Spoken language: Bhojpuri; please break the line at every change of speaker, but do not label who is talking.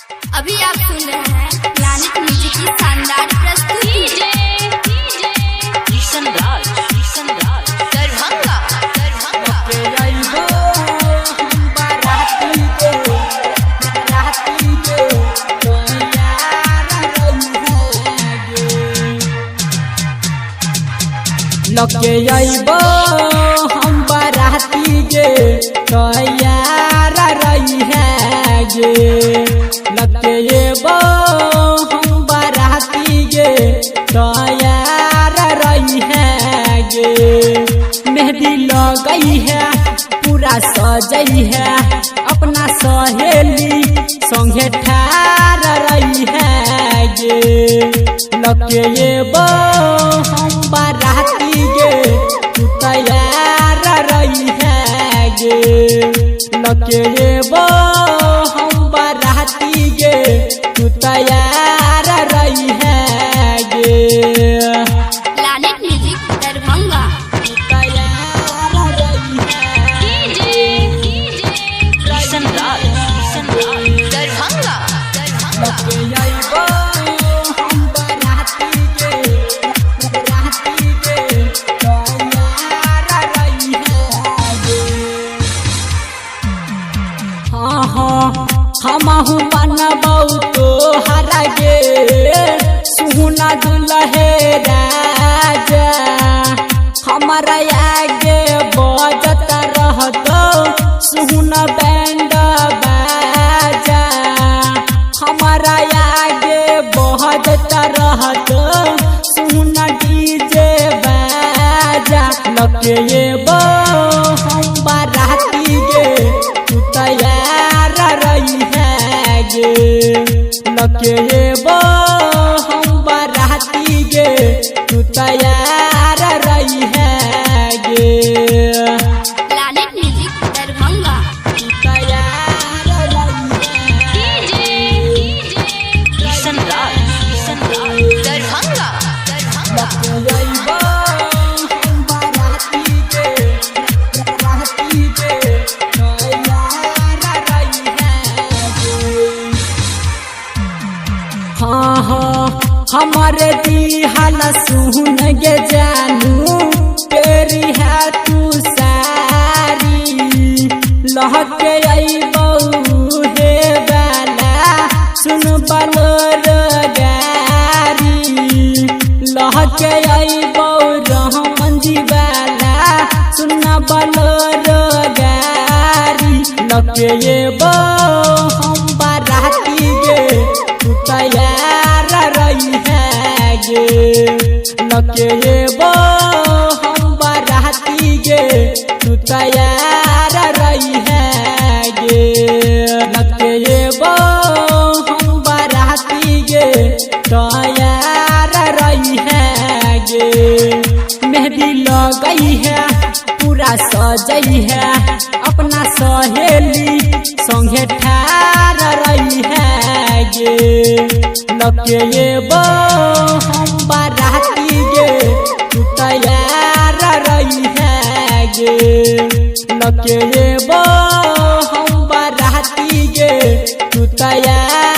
अभी आप सुन रहे हैं प्लानिट म्यूजिक की शानदार प्रस्तुति। दरभंगा
लके अइबो हम बाराती गे तैयार रही है गे। लके अइबो हम बाराती गे तैयार रही है गे। मेहंदी लगई है पूरा सजई है अपना सहेली संगे ठार रही है गे। लके अइबो हम बाराती गे तू तैयार रही है गे। लके अइबो हम बाराती गे तू तैयार रही है गे।
Planet music Darbhanga.
तू तैयार रही है
दरभंगा
लके अइबो हम बाराती गे तैयार रही है गे। हमहु बनबौ तोहर गे सुना दुल्हे राजा। हमारा आगे बजत रहतो सुना बैंड बाजा। हमारा आगे बजत रहतो सुना डीजे बाजा। लके अइबो हम बाराती गे तू तैयार रही है गे। लके अइबो हम बाराती गे तू तैयार रही है गे।
Planet music Darbhanga.
तू तैयार रही है
दरभंगा
लके अइबो हम बाराती गे तैयार रही है गे। हमारे दिहाल सुन गे जानू तेरी है तू सारी। लहके अइबो हे बाला सुन बलोर गारी। लहके अइबो रहमन जी बाला सुन बलोर गारी। लके अइबो हम बाराती गे तू तैयार रही है गे। लके अइबो हम बाराती गे तू तैयार रही है गे। लके अइबो हम बाराती गे तैयार रही है गे। मेहंदी लगई है पूरा सजई है अपना सहेली संगे ठार रही है गे। लके अइबो हम बाराती गे तू तैयार रही है गे। लके अइबो हम बाराती गे तू तैयार